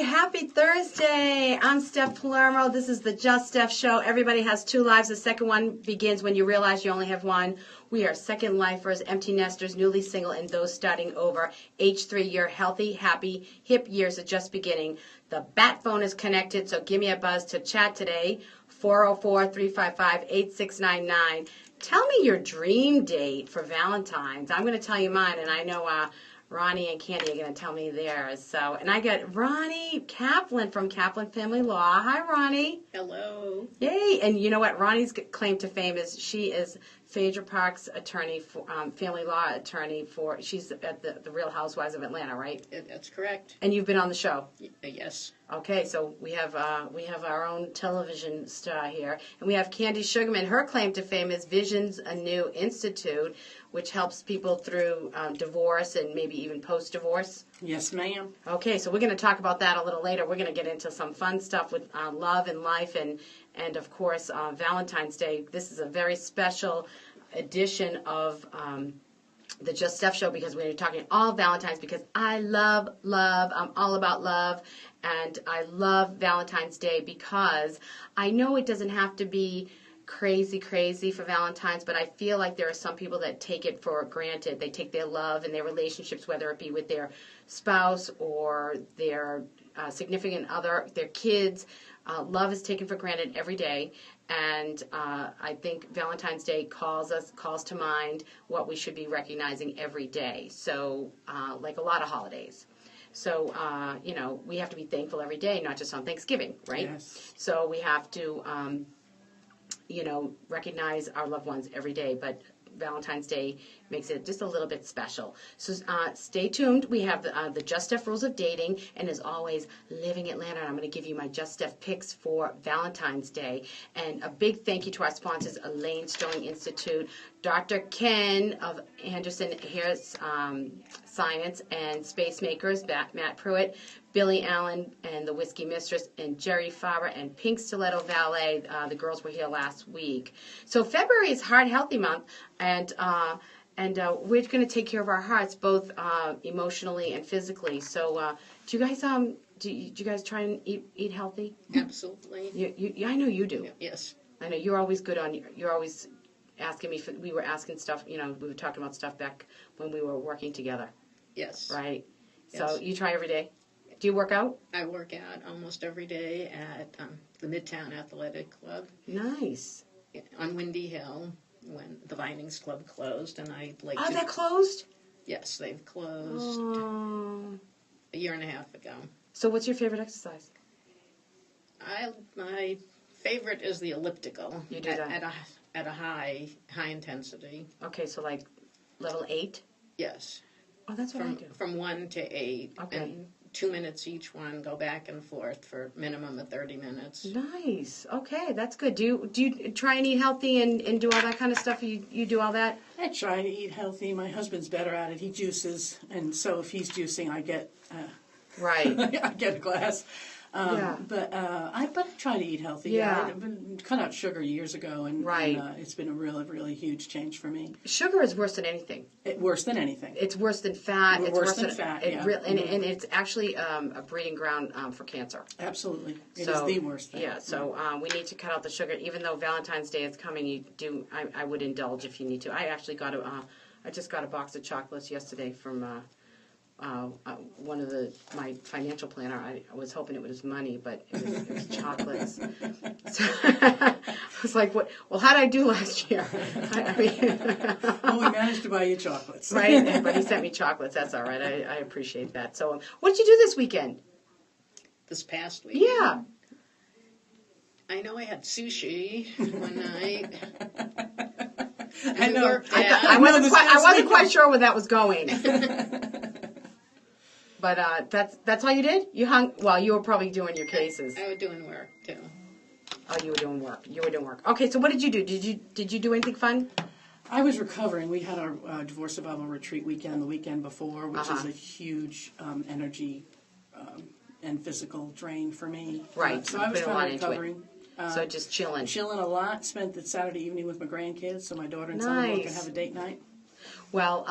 Happy Thursday. I'm Steph Palermo. This is the Just Steph Show. Everybody has two lives. The second one begins when you realize you only have one. We are second lifers, empty nesters, newly single, and those starting over. Age 3, you're healthy, happy, hip years are just beginning. The bat phone is connected, so give me a buzz to chat today. 404-355-8699. Tell me your dream date for Valentine's. I'm going to tell you mine, and I know Ronne and Candy are going to tell me theirs. So, and I got Ronne Kaplan from Kaplan Family Law. Hi, Ronne. Hello. Yay. And you know what? Ronnie's claim to fame is she is Phaedra Park's attorney, for, family law attorney for, she's at the Real Housewives of Atlanta, right? That's correct. And you've been on the show? Yes. Okay, so we have our own television star here, and we have Candy Sugarman. Her claim to fame is Visions Anew Institute, which helps people through divorce and maybe even post-divorce. Yes, ma'am. Okay, so we're going to talk about that a little later. We're going to get into some fun stuff with love and life, and of course Valentine's Day. This is a very special edition of the Just Steph Show because we're talking all Valentine's because I love love. I'm all about love. And I love Valentine's Day because I know it doesn't have to be crazy for Valentine's, but I feel like there are some people that take it for granted. They take their love and their relationships, whether it be with their spouse or their significant other, their kids. Love is taken for granted every day. And I think Valentine's Day calls to mind what we should be recognizing every day. So like a lot of holidays. So, we have to be thankful every day, not just on Thanksgiving, right? Yes. So we have to, recognize our loved ones every day, but Valentine's Day makes it just a little bit special. So stay tuned. We have the Just Steph Rules of Dating, and as always, Living Atlanta. I'm going to give you my Just Steph picks for Valentine's Day. And a big thank you to our sponsors, Elaine Stone Institute, Dr. Ken of Anderson Hair Science and Space Makers, Matt Pruitt, Billy Allen and the Whiskey Mistress, and Jerry Farber and Pink Stiletto Valet. The girls were here last week. So February is Heart Healthy Month, and we're going to take care of our hearts, both emotionally and physically. So do you guys do you guys try and eat healthy? Absolutely. You I know you do. Yes. I know you're always good on. You're always asking me we were asking stuff. We were talking about stuff back when we were working together. Yes. Right. Yes. So you try every day. Do you work out? I work out almost every day at the Midtown Athletic Club. Nice. On Windy Hill when the Vinings Club closed, and I like. Oh, that closed? Yes, they've closed a year and a half ago. So what's your favorite exercise? My favorite is the elliptical. You do that at a high intensity. Okay, so like level 8? Yes. Oh, that's what I do. From 1 to 8. Okay. And 2 minutes each one, go back and forth for a minimum of 30 minutes. Nice. Okay, that's good. Do you try and eat healthy and do all that kind of stuff? You do all that? I try to eat healthy. My husband's better at it. He juices, and so if he's juicing, I get right. I get a glass. Yeah. But I try to eat healthy. Yeah. I've been cut out sugar years ago, and it's been a really huge change for me. Sugar is worse than anything. Worse than anything. It's worse than fat. It's worse than fat. And it's actually a breeding ground for cancer. Absolutely, it is the worst thing. Yeah. So we need to cut out the sugar. Even though Valentine's Day is coming, I would indulge if you need to. I actually I just got a box of chocolates yesterday from. One of my financial planner, I was hoping it was money, but it was chocolates. So I was like, "What? Well, how did I do last year?" Well, we managed to buy you chocolates, right? But he sent me chocolates. That's all right. I appreciate that. So, what did you do this weekend? This past week? Yeah. I know I had sushi one night. I know. I wasn't quite sure where that was going. But that's all you did? You hung. Well, you were probably doing your cases. I was doing work too. Oh, you were doing work. Okay, so what did you do? Did you do anything fun? I was recovering. We had our divorce survival retreat weekend the weekend before, which is a huge energy and physical drain for me. Right. So I was kind of recovering. So just chilling. Chilling a lot. Spent the Saturday evening with my grandkids, so my daughter and son-in-law could have a date night. Well,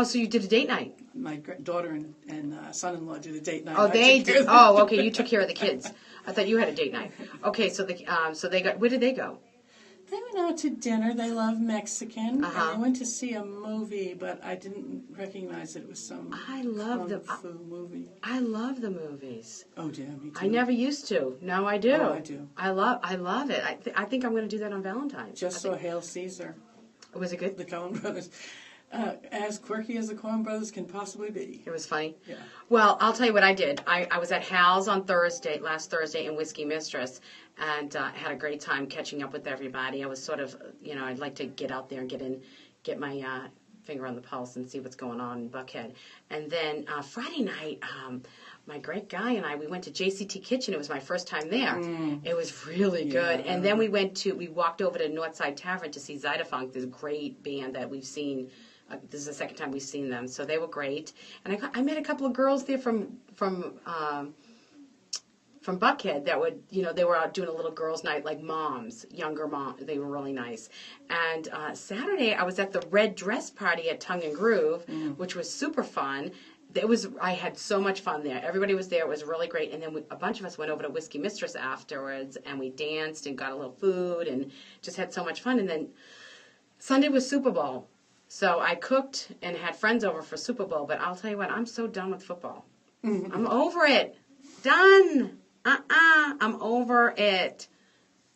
So you did a date night. My daughter and son-in-law did a date night. Oh, I they took care did. of them. Oh, okay. You took care of the kids. I thought you had a date night. Okay, so they got. Where did they go? They went out to dinner. They love Mexican. Uh-huh. And they went to see a movie, but I didn't recognize it was some kung fu movie. I love the movies. Oh, yeah, me too. I never used to. Now I do. Oh, I do. I love it. I think I'm going to do that on Valentine's. Just saw Hail Caesar, Was it good? the Coen Brothers. As quirky as the Coen Brothers can possibly be. It was funny. Yeah. Well, I'll tell you what I did. I was at Hal's on last Thursday in Whiskey Mistress, and had a great time catching up with everybody. I was sort of, I'd like to get out there and get my finger on the pulse and see what's going on in Buckhead. And then Friday night, my great guy and we went to JCT Kitchen. It was my first time there. It was really good. And then we walked over to Northside Tavern to see Zydefunct, this great band that we've seen. This is the second time we've seen them, so they were great. And I met a couple of girls there from Buckhead that would, they were out doing a little girls' night, like moms, younger moms. They were really nice. And Saturday, I was at the Red Dress Party at Tongue and Groove, which was super fun. I had so much fun there. Everybody was there. It was really great. And then a bunch of us went over to Whiskey Mistress afterwards, and we danced and got a little food and just had so much fun. And then Sunday was Super Bowl. So I cooked and had friends over for Super Bowl, but I'll tell you what, I'm so done with football. I'm over it. Done. I'm over it.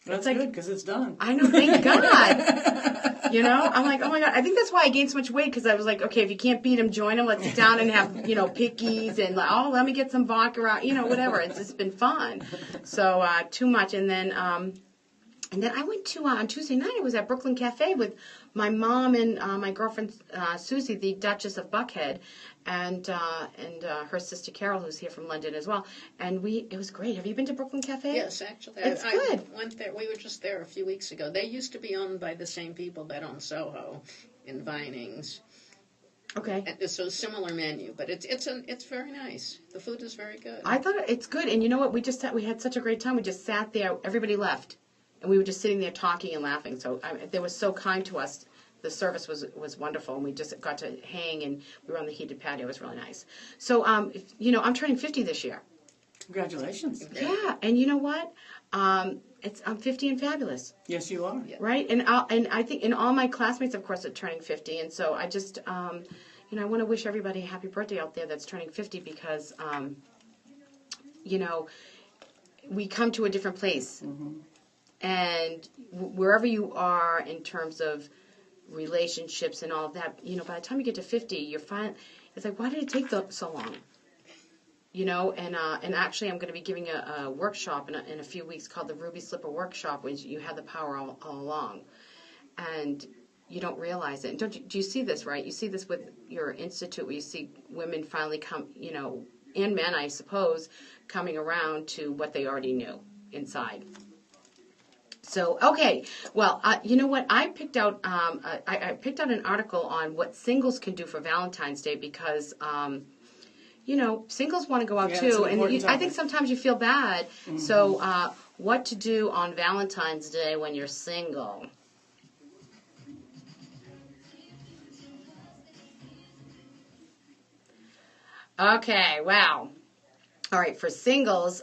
That's good, because it's done. I know, thank God. I'm like, oh my God. I think that's why I gained so much weight, because I was like, okay, if you can't beat them, join them. Let's sit down and have, pickies and, let me get some vodka out, whatever. It's just been fun. So, too much. And then I went to, on Tuesday night, I was at Brooklyn Cafe with my mom and my girlfriend, Susie, the Duchess of Buckhead, and her sister Carol, who's here from London as well. And it was great. Have you been to Brooklyn Cafe? Yes, actually. It's good. I went there. We were just there a few weeks ago. They used to be owned by the same people that own Soho in Vinings. Okay. And so similar menu, but it's very nice. The food is very good. I thought it's good. And you know what? We had such a great time. We just sat there. Everybody left. And we were just sitting there talking and laughing. So they were so kind to us. The service was wonderful, and we just got to hang, and we were on the heated patio. It was really nice. So, I'm turning 50 this year. Congratulations. Yeah, and you know what? I'm 50 and fabulous. Yes, you are. Yeah. Right? And I think and all my classmates, of course, are turning 50, and so I just, I want to wish everybody a happy birthday out there that's turning 50 because, we come to a different place. Mm-hmm. And wherever you are in terms of relationships and all of that, by the time you get to 50, you're fine. It's like, why did it take so long? And actually I'm going to be giving a workshop in a few weeks called the Ruby Slipper Workshop, which you have the power all along. And you don't realize it. And do you see this, right? You see this with your institute where you see women finally come, and men, I suppose, coming around to what they already knew inside. So, okay, well, you know what? I picked out I picked out an article on what singles can do for Valentine's Day because, singles want to go out too, and I think sometimes you feel bad. Mm-hmm. So, what to do on Valentine's Day when you're single? Okay, wow. All right, for singles,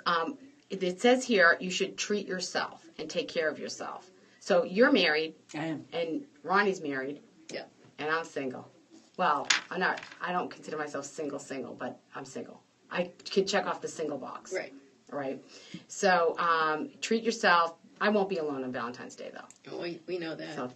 it says here you should treat yourself and take care of yourself. So you're married. I am. And Ronnie's married. Yeah. And I'm single. Well, I don't consider myself single, but I'm single. I can check off the single box. Right. Right. So treat yourself. I won't be alone on Valentine's Day, though. Oh, we know that. So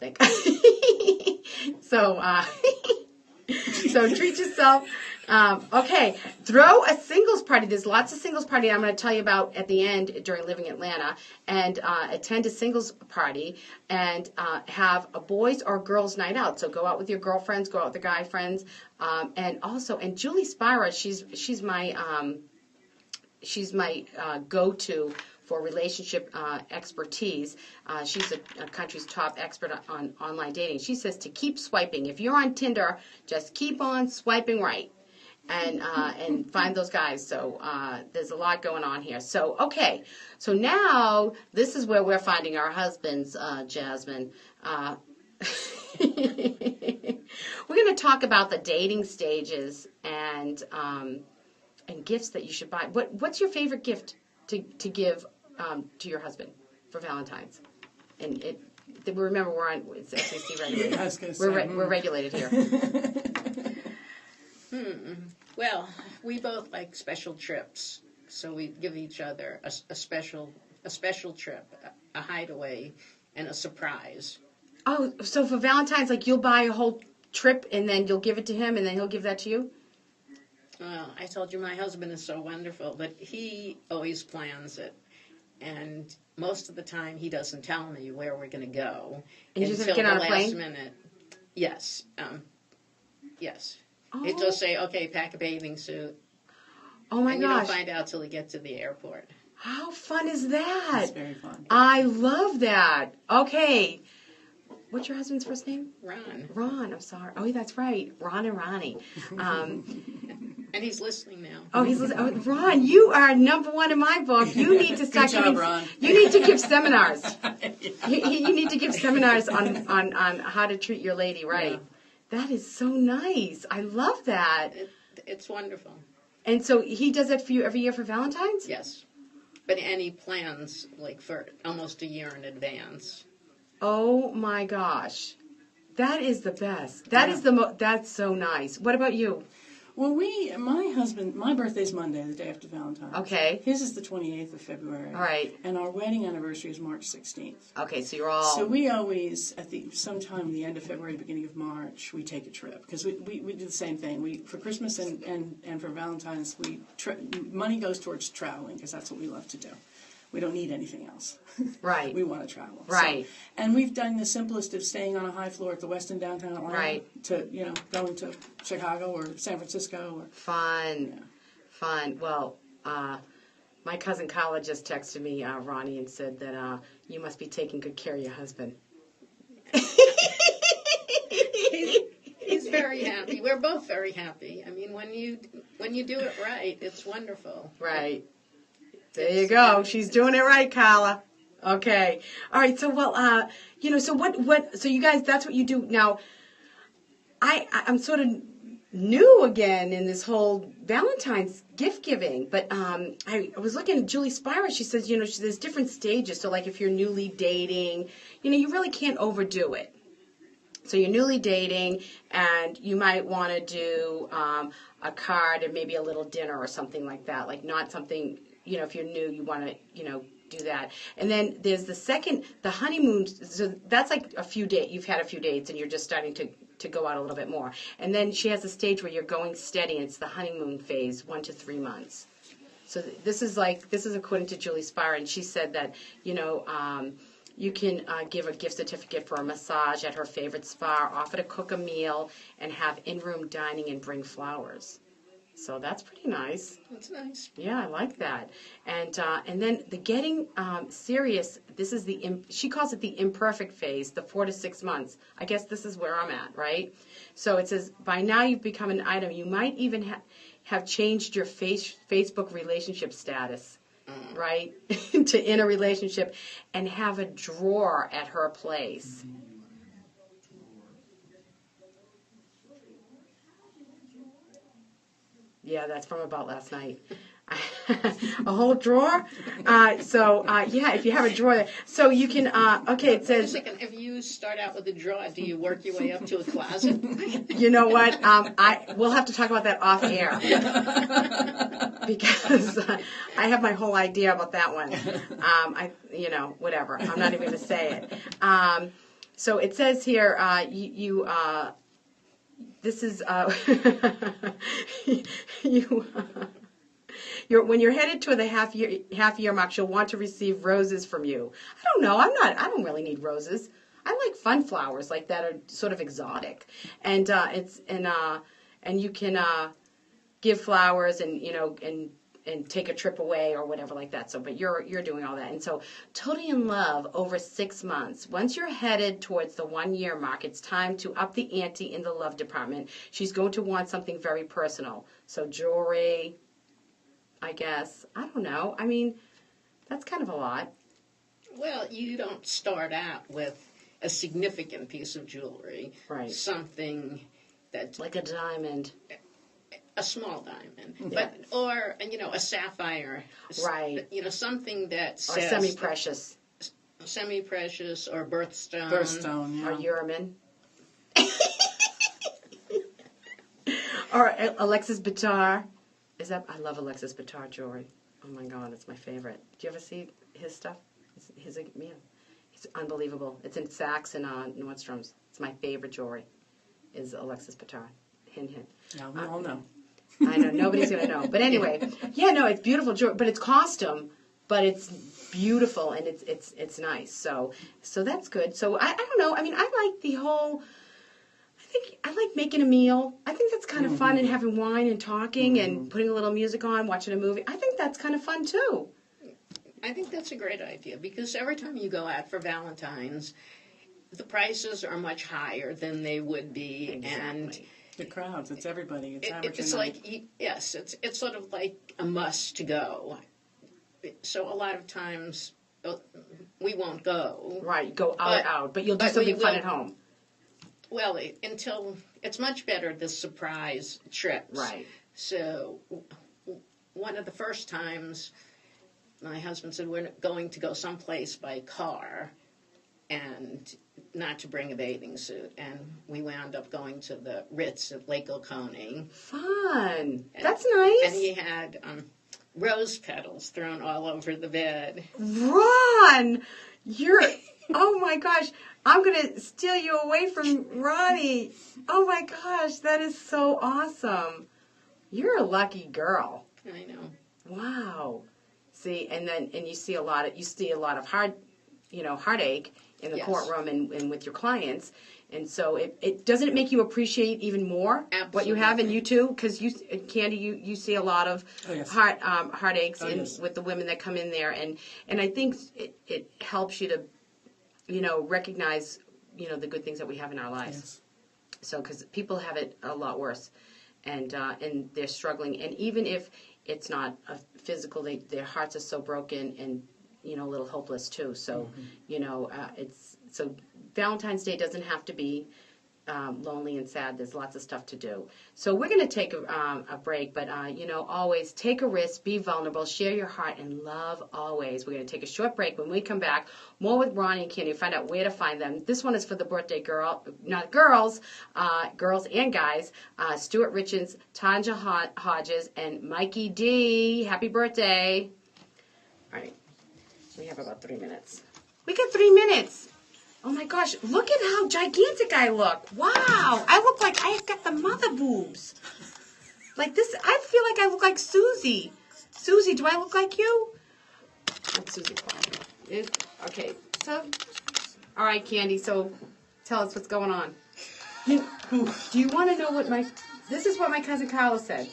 treat yourself. Okay, throw a singles party. There's lots of singles party I'm going to tell you about at the end during Living Atlanta. And attend a singles party and have a boys or girls night out. So go out with your girlfriends, go out with the guy friends. And Julie Spira, she's my go-to for relationship expertise. She's a country's top expert on online dating. She says to keep swiping. If you're on Tinder, just keep on swiping right and find those guys. So there's a lot going on here. So, okay. So now this is where we're finding our husbands, Jasmine. We're going to talk about the dating stages and gifts that you should buy. What's your favorite gift to give to your husband for Valentine's? And remember, we're on it's FCC regulated. I was gonna say, We're regulated here. Well, we both like special trips, so we give each other a special trip, a hideaway, and a surprise. Oh, so for Valentine's, like you'll buy a whole trip and then you'll give it to him and then he'll give that to you? Well, I told you my husband is so wonderful, but he always plans it. And most of the time he doesn't tell me where we're going to go And you just until get on the a last plane? minute. Yes. Yes. Oh. He'll just say, okay, pack a bathing suit. Oh my and you gosh. don't find out till we get to the airport. How fun is that? It's very fun. I love that. Okay. What's your husband's first name? Ron. Ron, I'm sorry. Oh, that's right. Ron and Ronnie. And he's listening now. Oh, he's listening. Oh, Ron, you are #1 in my book. You need to start Good job, giving. Ron. You need to give seminars. You need to give seminars on how to treat your lady right. Yeah. That is so nice. I love that. It's wonderful. And so he does that for you every year for Valentine's? Yes. But any plans like for almost a year in advance. Oh my gosh. That is the best. That is that's so nice. What about you? Well, my birthday's Monday, the day after Valentine's. Okay. His is the 28th of February. All right. And our wedding anniversary is March 16th. Okay, so you're all. So we always, sometime the end of February, beginning of March, we take a trip. Because we do the same thing. For Christmas and for Valentine's, money goes towards traveling, because that's what we love to do. We don't need anything else. Right. We want to travel. Right. So, and we've done the simplest of staying on a high floor at the Westin downtown Atlanta. Right. To, going to Chicago or San Francisco. Fun. Yeah. Fun. Well, my cousin Carla just texted me, Ronnie, and said that you must be taking good care of your husband. He's very happy. We're both very happy. I mean, when you do it right, it's wonderful. Right. There you go. She's doing it right, Carla. Okay. All right. So, so you guys, that's what you do. Now, I'm sort of new again in this whole Valentine's gift giving, but I was looking at Julie Spira. She says, there's different stages. So, like, if you're newly dating, you really can't overdo it. So you're newly dating, and you might want to do a card and maybe a little dinner or something like that. Like, not something, if you're new, you want to, do that. And then there's the honeymoon. So that's like a few dates. You've had a few dates, and you're just starting to go out a little bit more. And then she has a stage where you're going steady, and it's the honeymoon phase, 1 to 3 months. So this is according to Julie Spira, and she said that, you can give a gift certificate for a massage at her favorite spa, offer to cook a meal, and have in-room dining and bring flowers. So that's pretty nice. That's nice. Yeah, I like that. And then the getting serious, this is she calls it the imperfect phase, the 4 to 6 months. I guess this is where I'm at, right? So it says, by now you've become an item. You might even have changed your Facebook relationship status. Right, to in a relationship, and have a drawer at her place. Yeah, that's from about last night. A whole drawer. If you have a drawer there, so you can. Okay, it says. If you start out with a drawer, do you work your way up to a closet? You know what? We'll have to talk about that off air because I have my whole idea about that one. Whatever. I'm not even going to say it. So it says here, this is when you're headed to the half year mark, she'll want to receive roses from you. I don't know. I don't really need roses. I like fun flowers like that are sort of exotic, and you can give flowers and take a trip away or whatever like that. So, but you're doing all that, and so totally in love over 6 months. Once you're headed towards the 1 year mark, it's time to up the ante in the love department. She's going to want something very personal. So jewelry, I guess. I don't know. I mean, that's kind of a lot. Well, you don't start out with a significant piece of jewelry. Right. Something that, Like a diamond. a small diamond, Yeah. or a sapphire. Right. Something that Or says semi-precious. semi-precious or birthstone. Birthstone, yeah. Or Uramin. Or Alexis Bitar. I love Alexis Bitar jewelry. Oh my God, it's my favorite. Do you ever see his stuff? He's unbelievable. It's in Saks and Nordstrom's. It's my favorite jewelry. Is Alexis Bitar. Hint, hint. Now we all know. I know, nobody's going to know. But anyway, yeah, no, it's beautiful jewelry, but it's costume, but it's beautiful and it's nice. So that's good. So I don't know. I mean, I like the whole, I like making a meal. I think that's kind of fun, and having wine and talking and putting a little music on, watching a movie. I think that's kind of fun too. I think that's a great idea, because every time you go out for Valentine's, the prices are much higher than they would be, and Exactly. The crowds, it's everybody. It's average. it's like, yes, it's sort of like a must to go. So a lot of times we won't go. Right, go out, but you'll do but something we fun will- at home. Well, until it's much better the surprise trips. Right. So one of the first times, my husband said we're going to go someplace by car, and not to bring a bathing suit, and we wound up going to the Ritz at Lake Oconee. Fun. And- That's nice. And he had rose petals thrown all over the bed. Ron, oh my gosh, I'm going to steal you away from Ronnie. Oh my gosh, that is so awesome. You're a lucky girl. I know. Wow. See, and you see a lot of heartache in the Yes. courtroom and with your clients. And so it doesn't it make you appreciate even more what you have, and you too, because Candy, you see a lot of heartaches Yes. with the women that come in there, and I think it helps you to recognize the good things that we have in our lives. Yes. So because people have it a lot worse, and they're struggling, and even if it's not a physical, their hearts are so broken and a little hopeless too. So so Valentine's Day doesn't have to be lonely and sad. There's lots of stuff to do. So we're going to take a break, but always take a risk, be vulnerable, share your heart, and love always. We're going to take a short break. When we come back, more with Ronne and Candy, find out where to find them. This one is for the birthday girls and guys, Stuart Richards, Tanja Hodges, and Mikey D. Happy birthday. All right. We have about 3 minutes. We got 3 minutes. Oh my gosh, look at how gigantic I look. Wow, I look like I've got the mother boobs. Like this, I feel like I look like Susie. Susie, do I look like you? What's Susie called? Okay, so, all right, Candy, so tell us what's going on. Do you want to know this is what my cousin Carla said.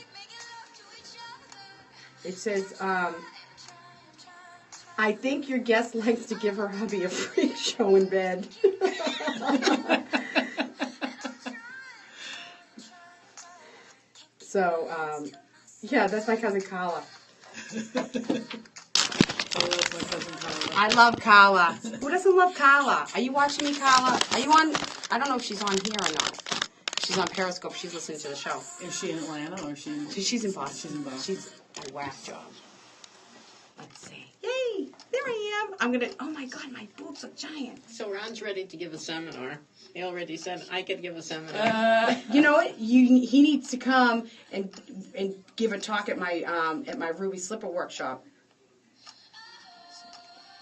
It says, I think your guest likes to give her hubby a freak show in bed. So, yeah, that's my cousin Carla. I love Carla. Who doesn't love Carla? Are you watching me, Carla? Are you on? I don't know if she's on here or not. She's on Periscope. She's listening to the show. Is she in Atlanta or is she in... She's in Boston. She's in Boston. She's a whack job. Let's see. Yay! There I am. I'm gonna. Oh my God, my boobs are giant. So Ron's ready to give a seminar. He already said I could give a seminar. You know what? He needs to come and give a talk at my Ruby Slipper workshop.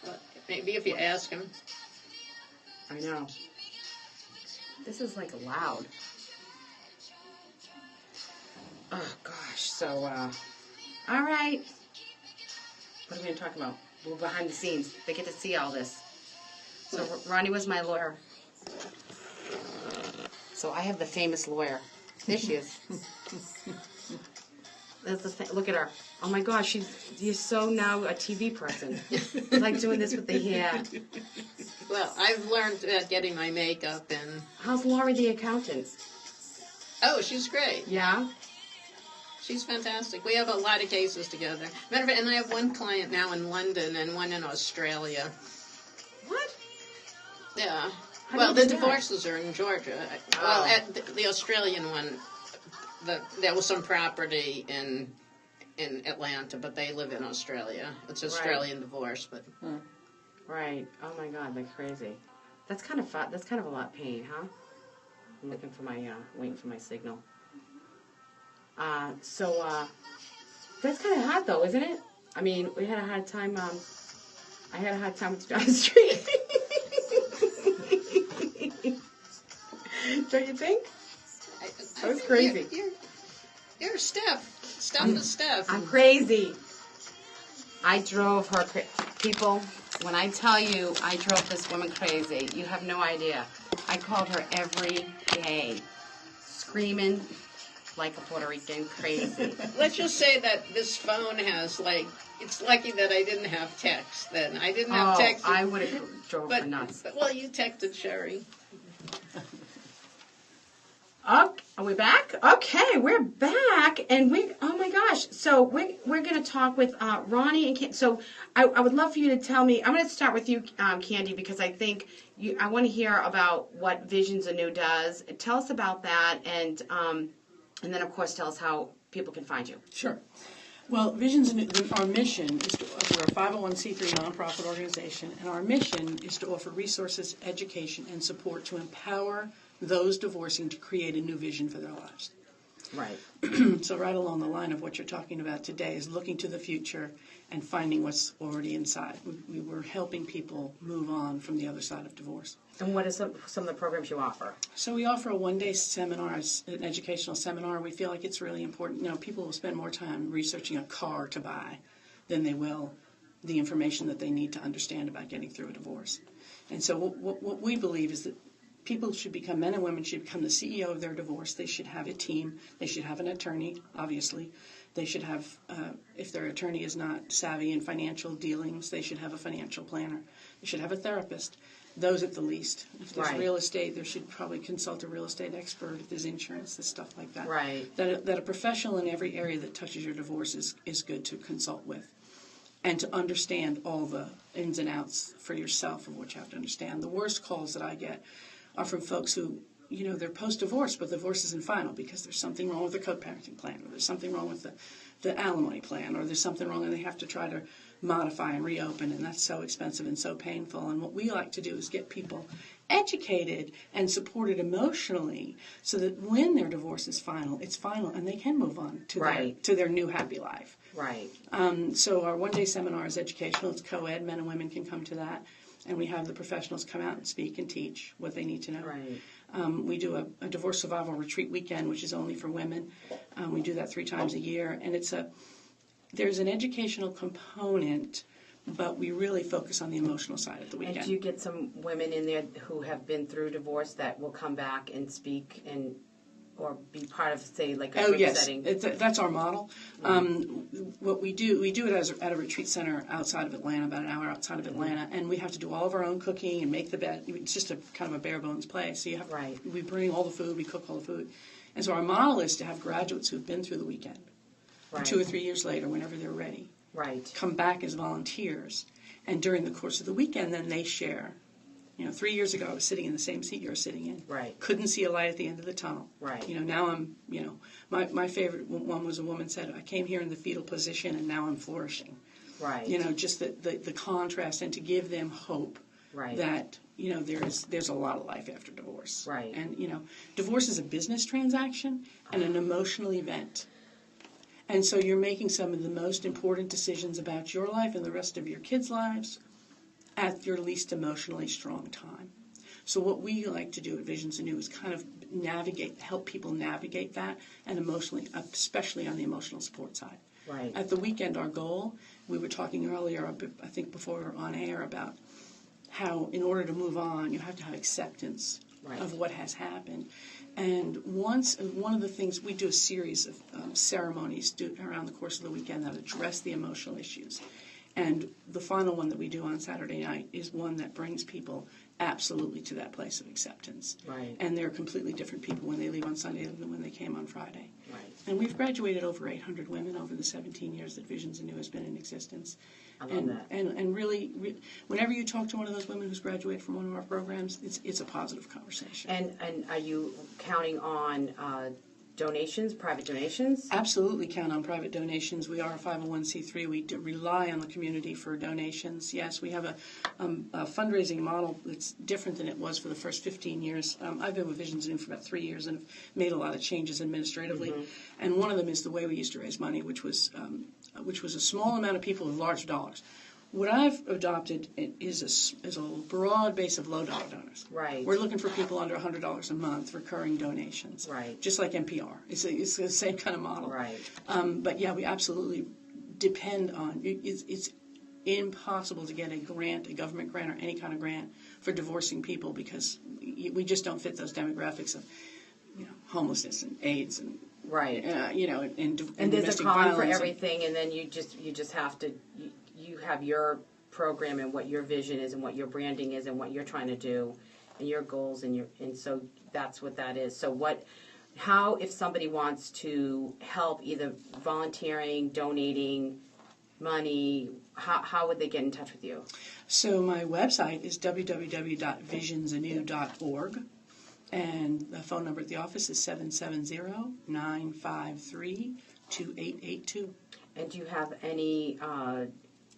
Well, maybe if you ask him. I know. This is like loud. Oh gosh. So, all right. What are we going to talk about? We're behind the scenes. They get to see all this. So Ronnie was my lawyer. So I have the famous lawyer. There she is. That's the thing. Look at her. Oh my gosh, you're so now a TV person. Like doing this with the hair. Well, I've learned getting my makeup and... How's Laurie the accountant? Oh, she's great. Yeah? She's fantastic. We have a lot of cases together. Matter of fact, and I have one client now in London and one in Australia. What? Yeah. Well, do the you do that? divorces are in Georgia. Well, at the Australian one, there was some property in Atlanta, but they live in Australia. It's Australian divorce, but Right. Oh my God, that's crazy. That's kind of fun. That's kind of a lot of pain, huh? I'm looking for my, waiting for my signal. That's kind of hot though, isn't it? I mean, we had a hard time, I had a hard time with you down the street. Don't you think? That was crazy. You're Steph. Steph is Steph. I'm crazy. I drove her people. When I tell you I drove this woman crazy, you have no idea. I called her every day, screaming like a Puerto Rican, crazy. Let's just say that this phone has, it's lucky that I didn't have text then. I didn't have text. I would have drove her nuts. Well, you texted Sherry. Oh, are we back? Okay, we're back, and oh my gosh, so we're going to talk with Ronne and Candy. So I would love for you to tell me, I'm going to start with you, Candy, because I think I want to hear about what Visions Anew does. Tell us about that, and then, of course, tell us how people can find you. Sure. Well, Visions Anew, our mission is we're a 501c3 nonprofit organization, and our mission is to offer resources, education, and support to empower those divorcing to create a new vision for their lives. Right. So right along the line of what you're talking about today is looking to the future and finding what's already inside. We were helping people move on from the other side of divorce. And what is some of the programs you offer? So we offer a one-day seminar, an educational seminar. We feel like it's really important. You know, people will spend more time researching a car to buy than they will the information that they need to understand about getting through a divorce. And so what we believe is that people should become, men and women should become the CEO of their divorce. They should have a team. They should have an attorney, obviously. They should have, if their attorney is not savvy in financial dealings, they should have a financial planner. They should have a therapist, those at the least. If there's real estate, they should probably consult a real estate expert. If there's insurance, there's stuff like that. Right. That a professional in every area that touches your divorce is good to consult with. And to understand all the ins and outs for yourself of what you have to understand. The worst calls that I get are from folks who, you know, they're post-divorce, but the divorce isn't final because there's something wrong with the co-parenting plan, or there's something wrong with the alimony plan, or there's something wrong and they have to try to modify and reopen, and that's so expensive and so painful. And what we like to do is get people educated and supported emotionally so that when their divorce is final, it's final and they can move on to their new happy life. Right. So our one-day seminar is educational. It's co-ed. Men and women can come to that. And we have the professionals come out and speak and teach what they need to know. Right. We do a divorce survival retreat weekend, which is only for women. We do that 3 times a year. And there's an educational component, but we really focus on the emotional side of the weekend. And do you get some women in there who have been through divorce that will come back and speak or be part of, say, like a group setting? That's our model. What we do it at a retreat center outside of Atlanta, about an hour outside of Atlanta, and we have to do all of our own cooking and make the bed. It's just a kind of a bare bones place. So we bring all the food, we cook all the food, and so our model is to have graduates who've been through the weekend, 2 or 3 years later, whenever they're ready, come back as volunteers, and during the course of the weekend, then they share. You know, 3 years ago, I was sitting in the same seat you're sitting in. Right. Couldn't see a light at the end of the tunnel. Right. You know, now I'm, my favorite one was a woman said, I came here in the fetal position and now I'm flourishing. Right. You know, just the contrast and to give them hope that, you know, there's a lot of life after divorce. Right. And, you know, divorce is a business transaction and an emotional event. And so you're making some of the most important decisions about your life and the rest of your kids' lives at your least emotionally strong time. So what we like to do at Visions Anew is kind of help people navigate that, and emotionally, especially on the emotional support side. Right. At the weekend, our goal, we were talking earlier, I think before we were on air, about how in order to move on, you have to have acceptance of what has happened. And one of the things, we do a series of ceremonies around the course of the weekend that address the emotional issues. And the final one that we do on Saturday night is one that brings people absolutely to that place of acceptance. Right. And they're completely different people when they leave on Sunday than when they came on Friday. Right. And we've graduated over 800 women over the 17 years that Visions Anew has been in existence. I love that. And really, whenever you talk to one of those women who's graduated from one of our programs, it's a positive conversation. And are you counting on donations, private donations? Absolutely count on private donations. We are a 501c3. We rely on the community for donations. Yes, we have a fundraising model that's different than it was for the first 15 years. I've been with Visions Anew for about 3 years and have made a lot of changes administratively. Mm-hmm. And one of them is the way we used to raise money, which was a small amount of people with large dollars. What I've adopted is a broad base of low-dollar donors. Right. We're looking for people under $100 a month, recurring donations. Right. Just like NPR. It's the same kind of model. Right. But yeah, we absolutely depend on, it's impossible to get a grant, a government grant or any kind of grant for divorcing people because we just don't fit those demographics of, homelessness and AIDS and right. And there's a calling for violence everything, and then you just have to you have your program and what your vision is and what your branding is and what you're trying to do and your goals and so that's what that is. So how if somebody wants to help either volunteering, donating money, how would they get in touch with you? So my website is www.visionsanew.org. And the phone number at the office is 770-953-2882. And do you have any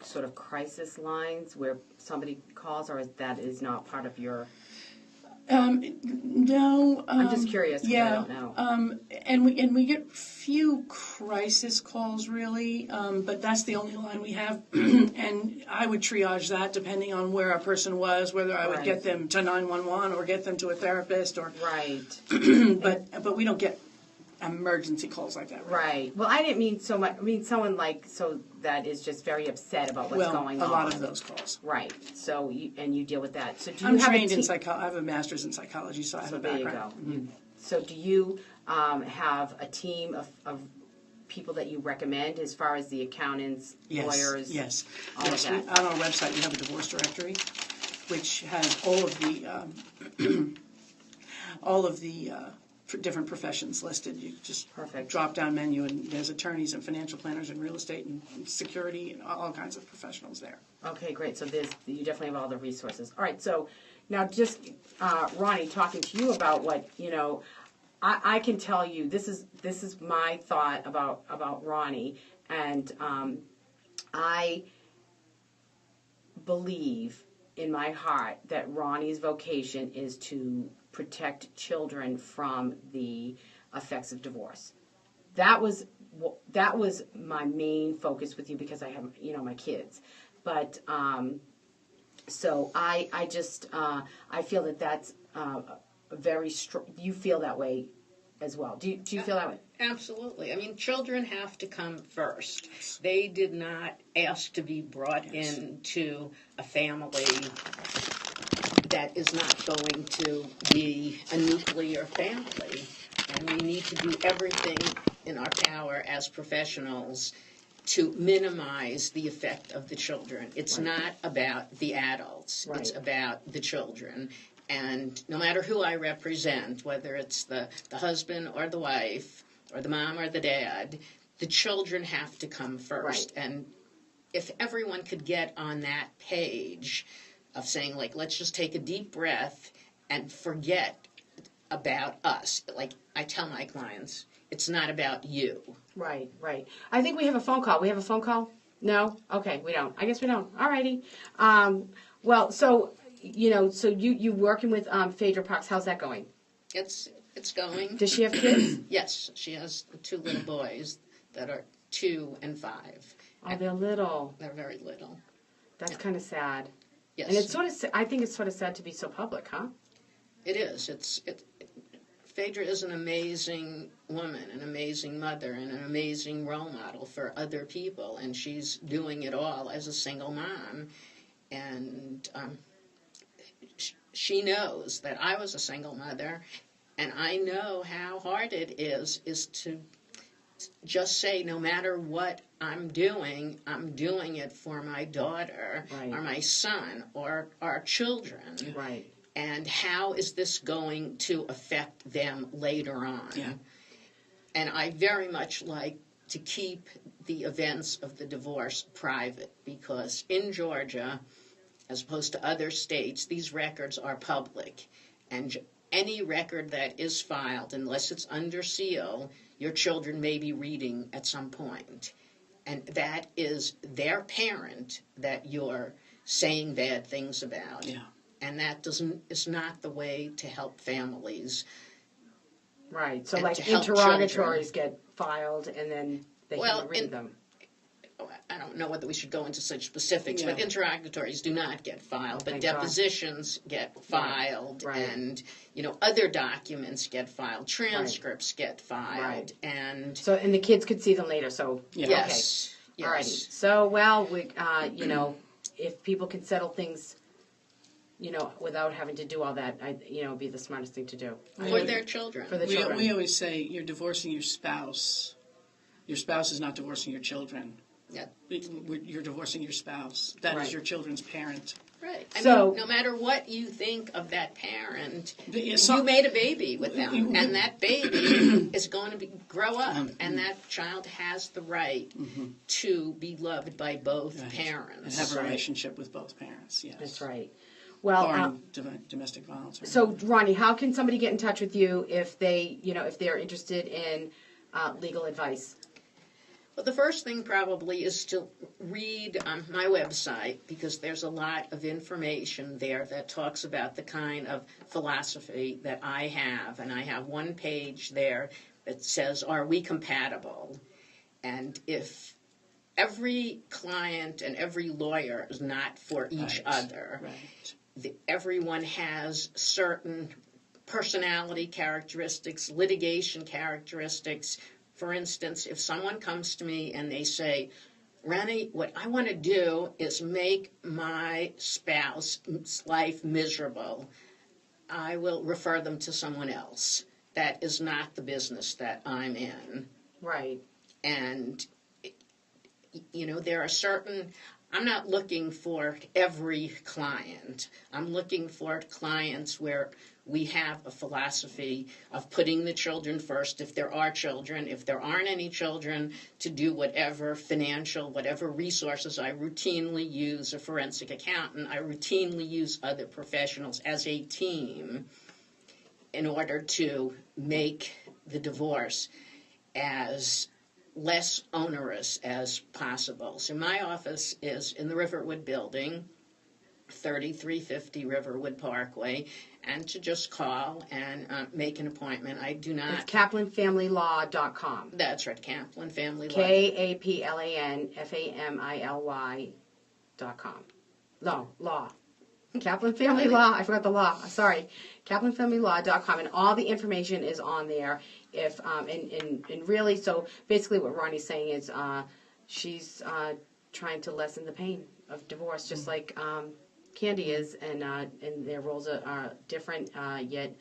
sort of crisis lines where somebody calls, or that is not part of your... No. I'm just curious because I don't know. And we get few crisis calls really, but that's the only line we have. And I would triage that depending on where a person was, whether I would get them to 911 or get them to a therapist or. Right. But we don't get emergency calls like that. Right. Well, I didn't mean so much. I mean someone that is just very upset about what's going on. A lot of those calls. Right. So you deal with that. So I'm trained in psychology. I have a master's in psychology, so I have a background. There you go. Mm-hmm. So do you have a team of people that you recommend as far as the accountants, lawyers? Yes. All of that. On our website, we have a divorce directory, which has all of the different professions listed. You just drop down menu and there's attorneys and financial planners and real estate and security and all kinds of professionals there. Okay, great. So you definitely have all the resources. All right. So now just Ronnie, talking to you about what I can tell you. This is my thought about Ronnie, and I believe in my heart that Ronnie's vocation is to protect children from the effects of divorce. That was my main focus with you because I have my kids, but so I just I feel that's very strong. You feel that way as well. Do you feel that way? Absolutely. I mean, children have to come first. Yes. They did not ask to be brought into a family that is not going to be a nuclear family. And we need to do everything in our power as professionals to minimize the effect of the children. It's not about the adults. Right. It's about the children. And no matter who I represent, whether it's the husband or the wife or the mom or the dad, the children have to come first. Right. And if everyone could get on that page of saying, let's just take a deep breath and forget about us. Like I tell my clients, it's not about you. Right. I think we have a phone call. We have a phone call? No? Okay, we don't. I guess we don't. All righty. Well, so, so you working with Phaedra Parks. How's that going? It's going. Does she have kids? Yes, she has 2 little boys that are 2 and 5. Oh, they're little. They're very little. That's kind of sad. Yes. And it's I think it's sort of sad to be so public, huh? It is. Phaedra is an amazing woman, an amazing mother, and an amazing role model for other people, and she's doing it all as a single mom. And she knows that I was a single mother, and I know how hard it is to just say, no matter what I'm doing it for my daughter Right. or my son or our children. Right. And how is this going to affect them later on? Yeah. And I very much like to keep the events of the divorce private, because in Georgia, as opposed to other states, these records are public. And any record that is filed, unless it's under seal, your children may be reading at some point. And that is their parent that you're saying bad things about. Yeah. And that is not the way to help families. Right. So And like to help interrogatories get filed and then they Well, can read and- them. I don't know whether we should go into such specifics, but Yeah. interrogatories do not get filed, but Thank God. depositions get filed, Right. and other documents get filed, transcripts get filed, Right. and So and the kids could see them later. So Yeah. yes, okay. Alrighty. yes, So well, we if people can settle things, without having to do all that, it'd be the smartest thing to do. for their children. For the We children. always say you're divorcing your spouse. Your spouse is not divorcing your children. Yeah. You're divorcing your spouse. That is Right. your children's parent. Right. So- No matter what you think of that parent, Yeah, you made a baby with them, and that baby is going to grow up, and that child has the right to be loved by both Right. parents. And have a Right. relationship with both parents. Yes. That's right. Well, Barring domestic violence. Or so Ronnie, how can somebody get in touch with you if they, if they're interested in legal advice? Well, the first thing probably is to read my website, because there's a lot of information there that talks about the kind of philosophy that I have. And I have one page there that says, "Are we compatible?" And if every client and every lawyer is not for each Right. other, Right. everyone has certain personality characteristics, litigation characteristics. For instance, if someone comes to me and they say, "Ronne, what I want to do is make my spouse's life miserable," I will refer them to someone else. That is not the business that I'm in. Right. And, there are certain, I'm not looking for every client. I'm looking for clients where we have a philosophy of putting the children first, if there are children. If there aren't any children, to do whatever resources. I routinely use a forensic accountant. I routinely use other professionals as a team in order to make the divorce as less onerous as possible. So my office is in the Riverwood building, 3350 Riverwood Parkway, and to just call and make an appointment. I do It's not. KaplanFamilyLaw.com. That's right, Kaplan Family Law. KaplanFamilyLaw.com. Law. Kaplan Family Law. I forgot the law. Sorry. KaplanFamilyLaw.com, and all the information is on there. If and really, so basically, what Ronnie's saying is, she's trying to lessen the pain of divorce, just like Candy is, and their roles are different, yet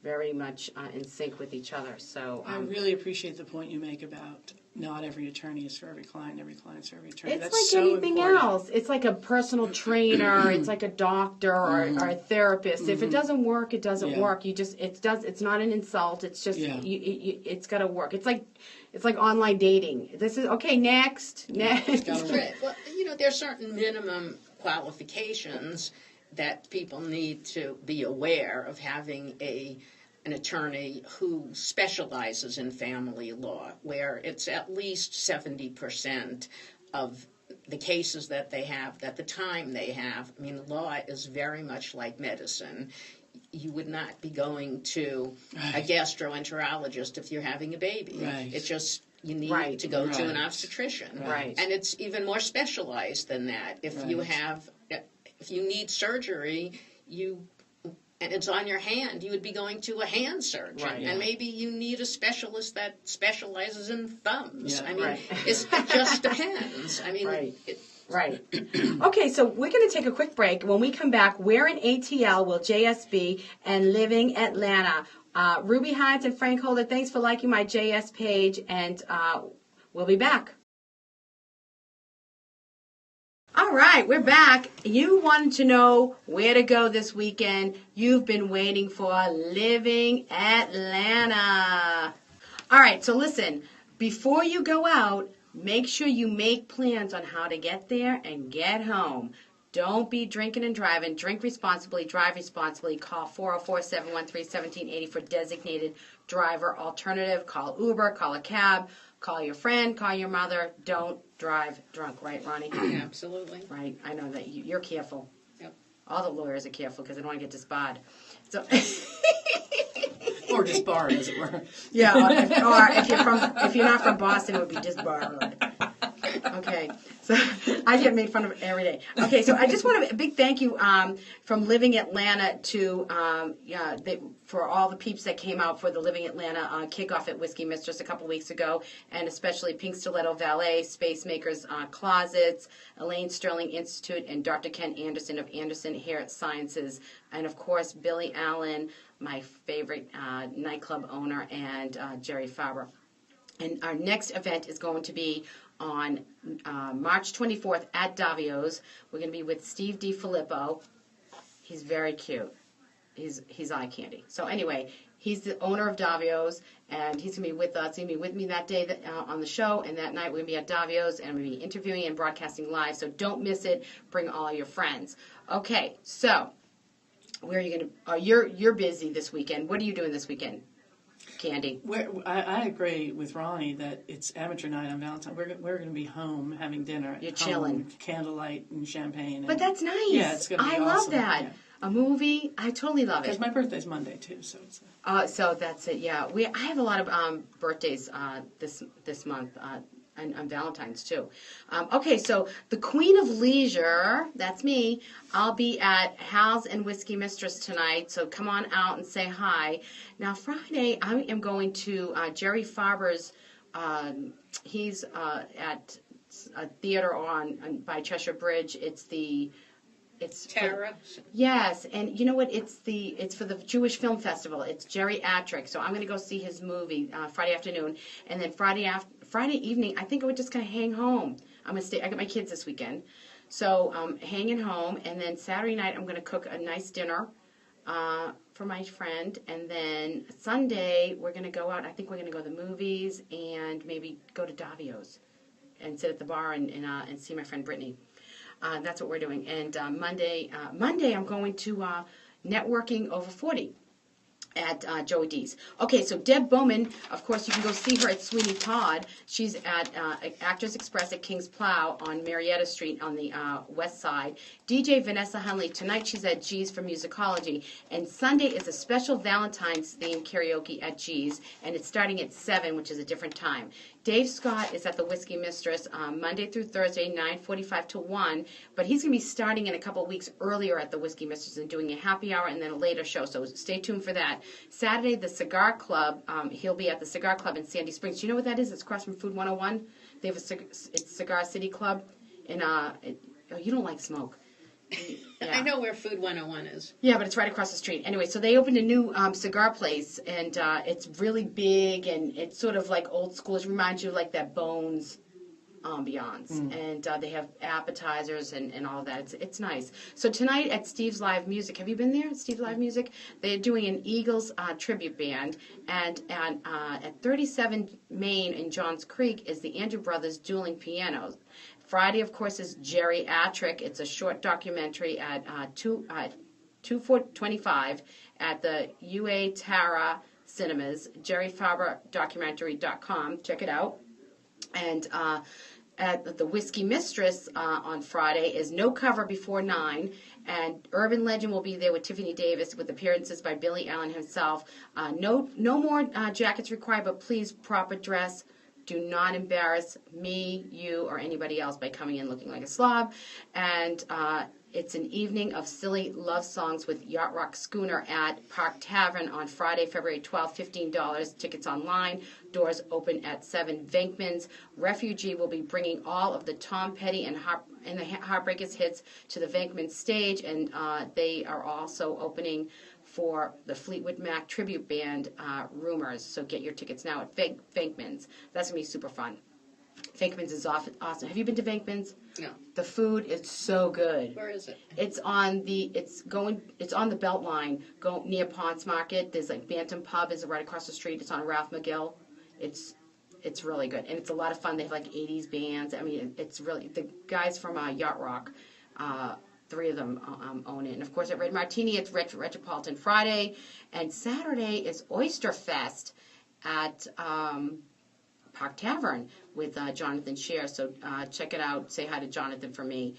very much in sync with each other. So I really appreciate the point you make about not every attorney is for every client, every client's for every attorney. it's That's like so anything important. else. It's like a personal trainer. It's like a doctor or a therapist. If it doesn't work, it doesn't Yeah. work. It's not an insult. It's just Yeah. it's got to work. It's like online dating. This is okay. Next. gotta work. Right. Well, there are certain minimum qualifications that people need to be aware of having an attorney who specializes in family law, where it's at least 70% of the cases that they have, at the time they have. I mean, law is very much like medicine. You would not be going to a Right. gastroenterologist if you're having a baby. Right. It's just, you need Right. to go to an Right. obstetrician. Right. And it's even more specialized than that. If you need surgery, and it's on your hand, you would be going to a hand surgeon. Right. And maybe you need a specialist that specializes in thumbs. Yeah. I mean, Right. it just depends. I mean, Right. Right. Okay, so we're going to take a quick break. When we come back, where in ATL will JS be and Living Atlanta? Ruby Hines and Frank Holder, thanks for liking my JS page, and we'll be back. All right, we're back. You wanted to know where to go this weekend. You've been waiting for Living Atlanta. All right, so listen, before you go out, make sure you make plans on how to get there and get home. Don't be drinking and driving. Drink responsibly, drive responsibly. Call 404-713-1780 for designated driver alternative. Call Uber, call a cab, call your friend, call your mother. Don't drive drunk, right, Ronnie? Absolutely. Right, I know that you're careful. Yep. All the lawyers are careful because they don't want to get disbarred. So, Or disbarred, as it were. yeah, or if you're not from Boston, it would be disbarred. Okay, so I get made fun of every day. Okay, so I just want a big thank you from Living Atlanta to for all the peeps that came out for the Living Atlanta kickoff at Whiskey Mistress a couple weeks ago, and especially Pink Stiletto Valet, Space Makers Closets, Elaine Sterling Institute, and Dr. Ken Anderson of Anderson Hair Sciences, and of course Billy Allen, my favorite nightclub owner, and Jerry Faber. And our next event is going to be on March 24th at Davio's. We're going to be with Steve DiFilippo. He's very cute. He's eye candy. So anyway, he's the owner of Davio's, and he's going to be with us. He's going to be with me that day on the show, and that night we're going to be at Davio's, and we're going to be interviewing and broadcasting live. So don't miss it. Bring all your friends. Okay, so where are you going to? You're busy this weekend. What are you doing this weekend, Candy? I agree with Ronnie that it's amateur night on Valentine's. We're going to be home having dinner. You're chilling. Candlelight and champagne. But that's nice. Yeah, it's going to be I awesome. love that. Yeah. A movie, I totally love it. Because my birthday's Monday too, so it's. So that's it. Yeah, I have a lot of birthdays this month. And on Valentine's too. Okay, so the Queen of Leisure, that's me. I'll be at Hal's and Whiskey Mistress tonight, so come on out and say hi. Now Friday, I am going to Jerry Faber's. He's at a theater by Cheshire Bridge. It's Tara. Yes, and you know what? It's for the Jewish Film Festival. It's Jerry Attrick, so I'm going to go see his movie Friday afternoon, and then Friday evening, I think we're just going to hang home. I'm going to stay. I got my kids this weekend, so hanging home, and then Saturday night I'm going to cook a nice dinner for my friend, and then Sunday we're going to go out. I think we're going to go to the movies and maybe go to Davio's and sit at the bar and see my friend Brittany. That's what we're doing. And Monday I'm going to Networking Over 40 at Joey D's. Okay, so Deb Bowman, of course, you can go see her at Sweeney Todd. She's at Actors Express at King's Plow on Marietta Street on the west side. DJ Vanessa Hunley, tonight she's at G's for Musicology. And Sunday is a special Valentine's themed karaoke at G's, and it's starting at 7, which is a different time. Dave Scott is at the Whiskey Mistress Monday through Thursday, 9:45 to 1, but he's going to be starting in a couple of weeks earlier at the Whiskey Mistress and doing a happy hour and then a later show, so stay tuned for that. Saturday, the Cigar Club, he'll be at the Cigar Club in Sandy Springs. Do you know what that is? It's across from Food 101. They have it's Cigar City Club, and you don't like smoke. Yeah. I know where Food 101 is. Yeah, but it's right across the street. Anyway, so they opened a new cigar place, and it's really big, and it's sort of like old school. It reminds you of like that Bones ambiance. And they have appetizers and all of that. It's nice. So tonight at Steve's Live Music, have you been there at Steve's Live Music? They're doing an Eagles tribute band, and at 37 Main in Johns Creek is the Andrew Brothers Dueling Pianos. Friday, of course, is Jerry Attrick. It's a short documentary at 2:25 at the UA Tara Cinemas, jerryfaberdocumentary.com. Check it out. And at the Whiskey Mistress on Friday is No Cover Before 9, and Urban Legend will be there with Tiffany Davis with appearances by Billy Allen himself. No more jackets required, but please proper dress. Do not embarrass me, you, or anybody else by coming in looking like a slob. And it's an evening of silly love songs with Yacht Rock Schooner at Park Tavern on Friday, February 12th, $15. Tickets online. Doors open at 7. Venkman's Refugee will be bringing all of the Tom Petty and the Heartbreakers hits to the Venkman stage, and they are also opening for the Fleetwood Mac tribute band, Rumors. So get your tickets now at Venkman's. That's going to be super fun. Venkman's is awesome. Have you been to Venkman's? No. The food is so good. Where is it? It's on the Beltline, near Ponce Market. There's like Bantam Pub is right across the street. It's on Ralph McGill. It's really good, and it's a lot of fun. They have like 80s bands. I mean, it's really, the guys from Yacht Rock, 3 of them own it. And of course at Red Martini, it's Retropolitan Friday, and Saturday is Oyster Fest at Park Tavern with Jonathan Scher. So check it out. Say hi to Jonathan for me.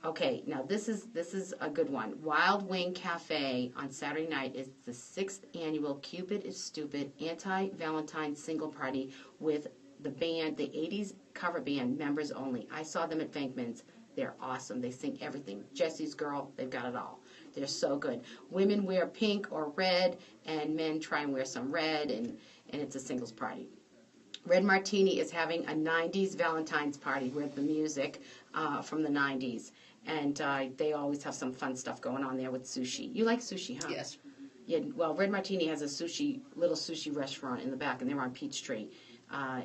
Okay, now this is a good one. Wild Wing Cafe on Saturday night is the 6th annual Cupid is Stupid anti-Valentine single party with the band, the 80s cover band, members only. I saw them at Venkman's. They're awesome. They sing everything. Jesse's Girl, they've got it all. They're so good. Women wear pink or red, and men try and wear some red, and it's a singles party. Red Martini is having a 90s Valentine's party with the music from the 90s. And they always have some fun stuff going on there with sushi. You like sushi, huh? Yes. Yeah. Well, Red Martini has a little sushi restaurant in the back, and they're on Peachtree.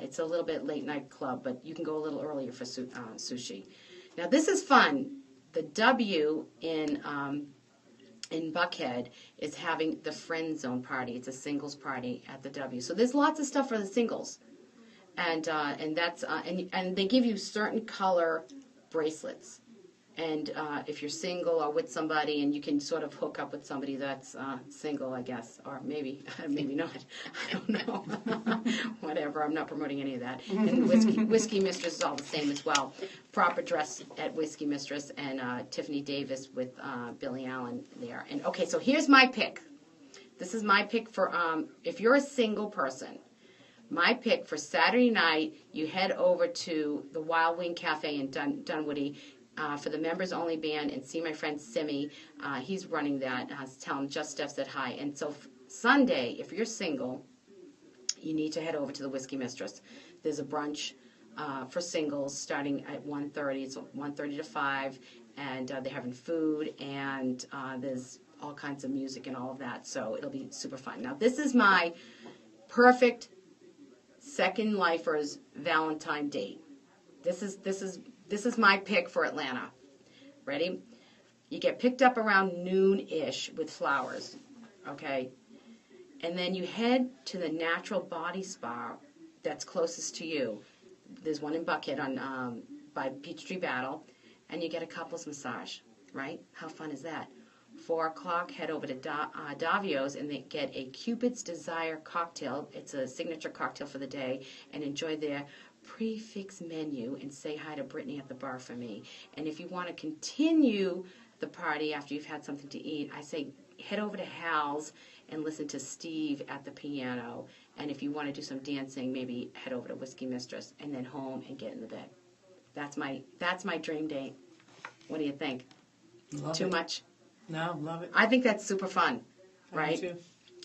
It's a little bit late night club, but you can go a little earlier for sushi. Now this is fun. The W in Buckhead is having the Friend Zone party. It's a singles party at the W. So there's lots of stuff for the singles, and that's and they give you certain color bracelets. And if you're single or with somebody, and you can sort of hook up with somebody that's single, I guess, or maybe not. I don't know. Whatever. I'm not promoting any of that. And Whiskey Mistress is all the same as well. Proper dress at Whiskey Mistress, and Tiffany Davis with Billy Allen there. And okay, so here's my pick. This is my pick for if you're a single person. My pick for Saturday night, you head over to the Wild Wing Cafe in Dunwoody. For the members only band, and see my friend Simi. He's running that. Tell him Just Steph said hi. And so Sunday, if you're single, you need to head over to the Whiskey Mistress. There's a brunch for singles starting at 1:30. It's 1:30 to 5, and they're having food, and there's all kinds of music and all of that. So it'll be super fun. Now this is my perfect second lifers Valentine date. This is my pick for Atlanta. Ready? You get picked up around noon-ish with flowers, okay? And then you head to the Natural Body Spa that's closest to you. There's one in Buckhead on by Peachtree Battle, and you get a couples massage, right? How fun is that? 4 o'clock, head over to Davio's, and they get a Cupid's Desire cocktail. It's a signature cocktail for the day, and enjoy their prefix menu, and say hi to Brittany at the bar for me. And if you want to continue the party after you've had something to eat, I say head over to Hal's and listen to Steve at the piano. And if you want to do some dancing, maybe head over to Whiskey Mistress, and then home and get in the bed. That's my dream date. What do you think? Love Too it. much? No, love it. I think that's super fun, right? Me too.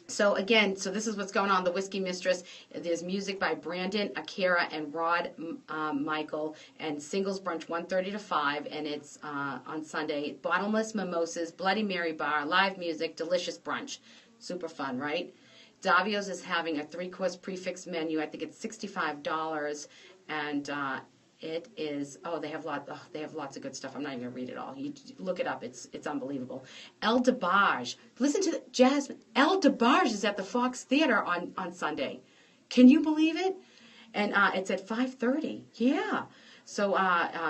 So again, this is what's going on, the Whiskey Mistress. There's music by Brandon, Akira, and Rod Michael, and singles brunch 1:30 to 5, and it's on Sunday. Bottomless mimosas, Bloody Mary bar, live music, delicious brunch. Super fun, right? Davio's is having a 3-course prefix menu. I think it's $65, and it is, they have lots of good stuff. I'm not even going to read it all. You look it up. It's unbelievable. El DeBarge. Listen to Jasmine. El DeBarge is at the Fox Theater on Sunday. Can you believe it? And it's at 5:30. Yeah. So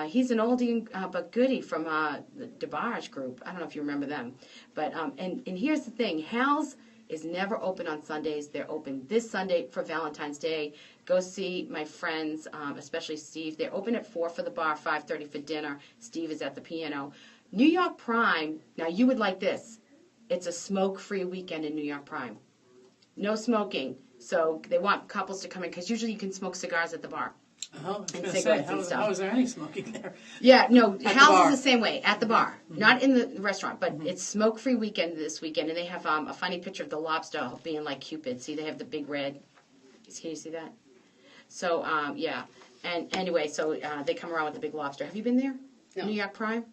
he's an oldie but goodie from the DeBarge group. I don't know if you remember them. But and here's the thing. Hal's is never open on Sundays. They're open this Sunday for Valentine's Day. Go see my friends, especially Steve. They're open at 4 for the bar, 5:30 for dinner. Steve is at the piano. New York Prime, now you would like this. It's a smoke-free weekend in New York Prime. No smoking. So they want couples to come in because usually you can smoke cigars at the bar. Oh, I was And going to say, cigarettes and stuff. how is there any smoking there? Yeah, no, the Hal's bar. is the same way, at the bar. Not in the restaurant, but it's smoke-free weekend this weekend, and they have a funny picture of the lobster being like Cupid. See, they have the big red. Can you see that? So, yeah. And anyway, so they come around with the big lobster. Have you been there? No. New York Prime?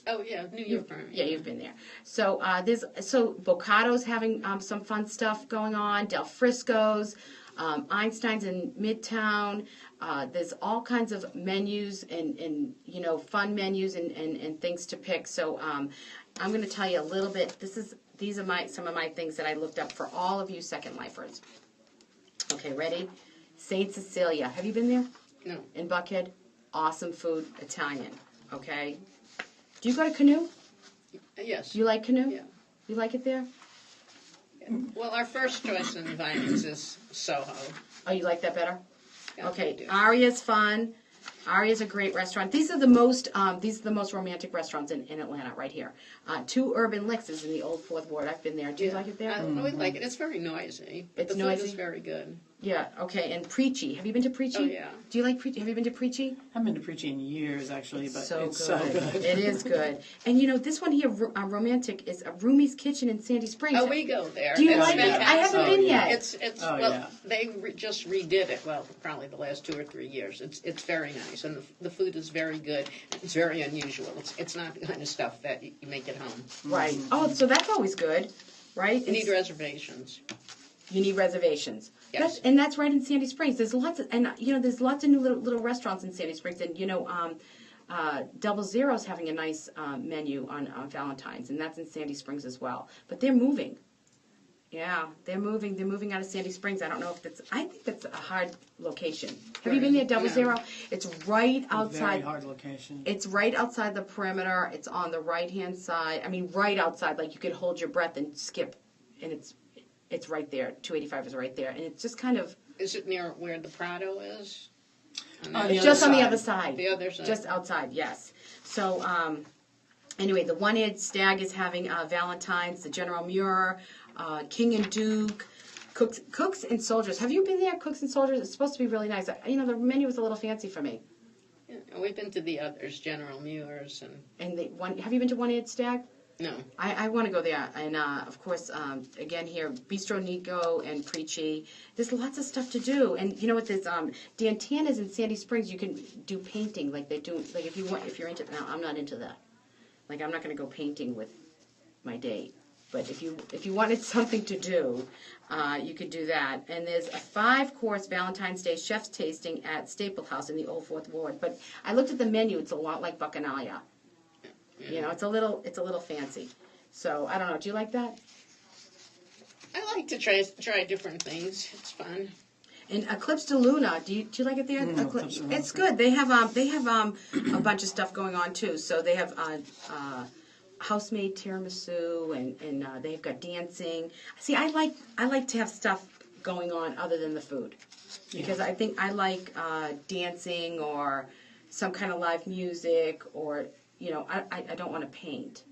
Oh, yeah, New York Prime. Yeah, you've been there. So Bocado's having some fun stuff going on. Del Frisco's, Einstein's in Midtown. There's all kinds of menus and fun menus and things to pick. So I'm going to tell you a little bit. These are some of my things that I looked up for all of you Second Lifers. Okay, ready? St. Cecilia. Have you been there? No. In Buckhead? Awesome food, Italian. Okay. Do you go to Canoe? Yes. Do you like Canoe? Yeah. You like it there? Well, our first choice in Vinings is Soho. Oh, you like that better? Yeah, I Okay. do. Aria's fun. Aria's a great restaurant. These are the most romantic restaurants in Atlanta, right here. Two Urban Licks is in the Old Fourth Ward. I've been there. Do you like it there? I always like it. It's very noisy, but It's the food noisy? is very good. Yeah. Okay. And Preachy. Have you been to Preachy? Oh, yeah. Do you like Preachy? Have you been to Preachy? I haven't been to preaching in years, actually, but So it's good. so good. It is good. And this one here, romantic, is a Rumi's Kitchen in Sandy Springs. Oh, we go there. Do you It's like it? I fantastic. haven't been yet. It's Oh, well, yeah. they just redid it. Well, probably the last 2 or 3 years. It's very nice, and the food is very good. It's very unusual. It's not the kind of stuff that you make at home. Right. Oh, so that's always good, right? You need reservations. You need reservations. Yes. That's right in Sandy Springs. There's lots of there's lots of new little restaurants in Sandy Springs, and Double Zero's having a nice menu on Valentine's, and that's in Sandy Springs as well. But they're moving. Yeah, they're moving. They're moving out of Sandy Springs. I don't know if I think that's a hard location. Have you been there, Double No. Zero? It's right Very outside. hard location. It's right outside the perimeter. It's on the right-hand side. I mean, right outside. Like you could hold your breath and skip, and it's right there. 285 is right there, and it's just kind of Is it near where the Prado is? On the On other just on the side. other side. The other side. Just outside, yes. So anyway, the One-Eared Stag is having Valentine's, the General Muir, King and Duke, Cooks and Soldiers. Have you been there, Cooks and Soldiers? It's supposed to be really nice. The menu was a little fancy for me. Yeah, we've been to the others, General Muir's, and Have you been to One-Eared Stag? no. I want to go there. And, of course, again here, Bistro Nico and Preachy. There's lots of stuff to do. And you know what, there's Dantana's in Sandy Springs. You can do painting like they do. Like if you're into, now I'm not into that. Like I'm not going to go painting with my date. But if you wanted something to do, you could do that. And there's a 5-course Valentine's Day chef's tasting at Staple House in the Old Fourth Ward. But I looked at the menu. It's a lot like Bacchanalia. It's a little fancy. So I don't know. Do you like that? I like to try different things. It's fun. And Eclipse de Luna, do you like it there? Eclipse de Luna. It's good. They have a bunch of stuff going on too. So they have house-made tiramisu and they've got dancing. See, I like to have stuff going on other than the food because I think I like dancing or some kind of live music or I don't want to paint.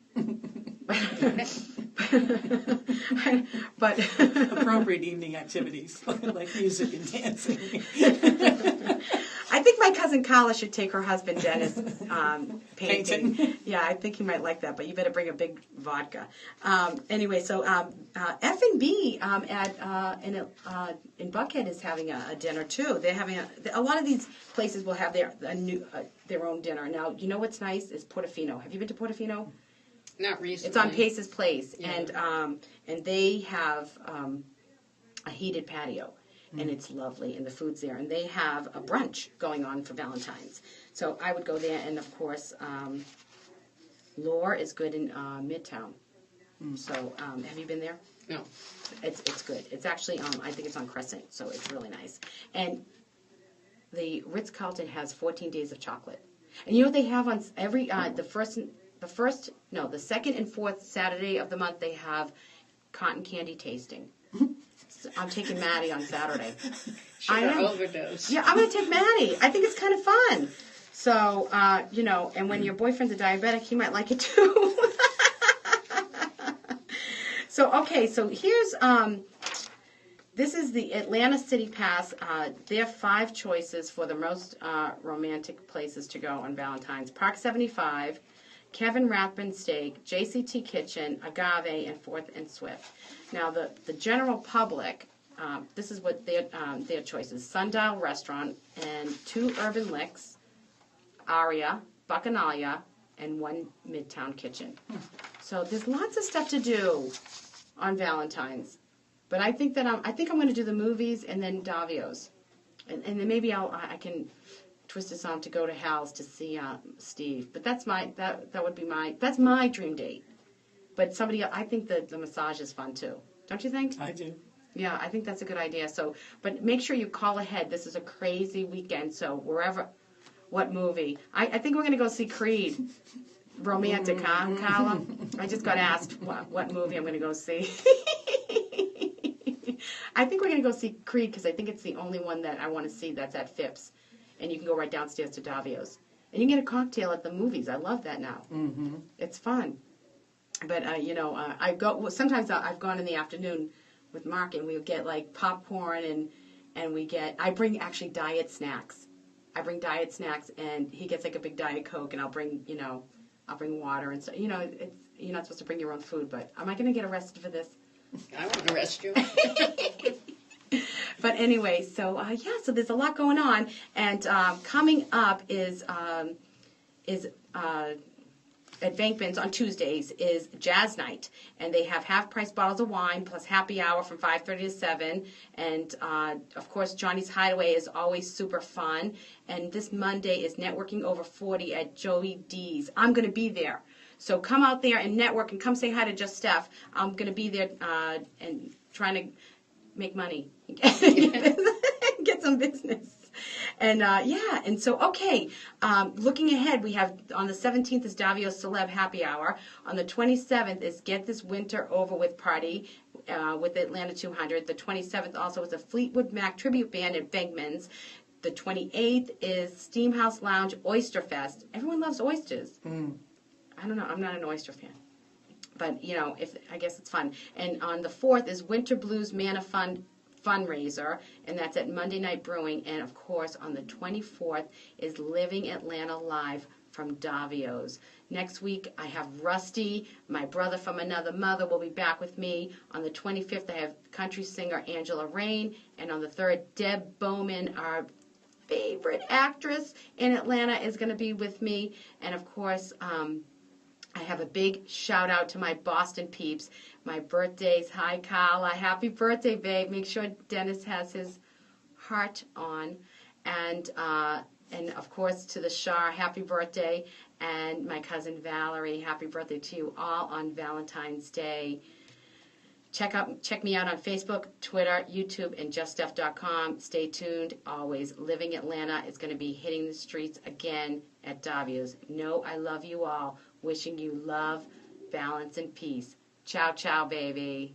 but Appropriate evening activities like music and dancing. I think my cousin Carla should take her husband Dennis painting. Painting. Yeah, I think he might like that, but you better bring a big vodka. Anyway, so F&B in Buckhead is having a dinner too. They're having a lot of these places will have their own dinner. Now, you know what's nice is Portofino. Have you been to Portofino? Not recently. It's on Pace's Place, Yeah. and they have a heated patio. And it's lovely, and the food's there. And they have a brunch going on for Valentine's. So I would go there, and of course, Lore is good in Midtown. So have you been there? No. It's good. It's actually, I think it's on Crescent, so it's really nice. And the Ritz-Carlton has 14 days of chocolate. And you know what they have on every, the second and fourth Saturday of the month, they have cotton candy tasting. I'm taking Maddie on Saturday. Sugar know. overdose. Yeah, I'm going to take Maddie. I think it's kind of fun. So, and when your boyfriend's a diabetic, he might like it too. So, okay, so here's this is the Atlanta City Pass. There are 5 choices for the most romantic places to go on Valentine's. Park 75, Kevin Rathbun Steak, JCT Kitchen, Agave, and 4th and Swift. Now, the general public, this is what their choices. Sundial Restaurant and 2 Urban Licks, Aria, Bacchanalia, and 1 Midtown Kitchen. So there's lots of stuff to do on Valentine's. But I think that I'm going to do the movies and then Davio's. And then maybe I can twist this on to go to Hal's to see Steve. But that's that's my dream date. But I think that the massage is fun too. Don't you think? I do. Yeah, I think that's a good idea. So, but make sure you call ahead. This is a crazy weekend. So what movie? I think we're going to go see Creed. Romantic, huh, Carla? I just got asked what movie I'm going to go see. I think we're going to go see Creed because I think it's the only one that I want to see that's at Phipps. And you can go right downstairs to Davio's. And you can get a cocktail at the movies. I love that now. Mm-hmm. It's fun. But, sometimes I've gone in the afternoon with Mark and we'll get like popcorn and I bring actually diet snacks. I bring diet snacks and he gets like a big Diet Coke and I'll bring water and stuff. You're not supposed to bring your own food, but am I going to get arrested for this? I won't arrest you. But anyway, so so there's a lot going on, and coming up is at Bankman's on Tuesdays is Jazz Night, and they have half-price bottles of wine plus happy hour from 5:30 to 7, and of course Johnny's Hideaway is always super fun, and this Monday is Networking Over 40 at Joey D's. I'm going to be there. So come out there and network and come say hi to Just Steph. I'm going to be there and trying to make money, get some business. And and so, okay, looking ahead, we have on the 17th is Davio's Celeb Happy Hour. On the 27th is Get This Winter Over With Party with Atlanta 200. The 27th also is a Fleetwood Mac tribute band at Bankman's. The 28th is Steamhouse Lounge Oyster Fest. Everyone loves oysters. I don't know. I'm not an oyster fan. But, I guess it's fun. And on the 4th is Winter Blues Mana Fundraiser, and that's at Monday Night Brewing. And, of course, on the 24th is Living Atlanta Live from Davio's. Next week, I have Rusty, my brother from another mother, will be back with me. On the 25th, I have country singer Angela Rain. And on the 3rd, Deb Bowman, our favorite actress in Atlanta, is going to be with me. And, of course, I have a big shout out to my Boston peeps. My birthdays. Hi, Carla. Happy birthday, babe. Make sure Dennis has his heart on. And of course, to the Shah, happy birthday. And my cousin Valerie, happy birthday to you all on Valentine's Day. Check me out on Facebook, Twitter, YouTube, and juststeph.com. Stay tuned. Always. Living Atlanta is going to be hitting the streets again at Davio's. Know I love you all. Wishing you love, balance, and peace. Ciao, ciao, baby.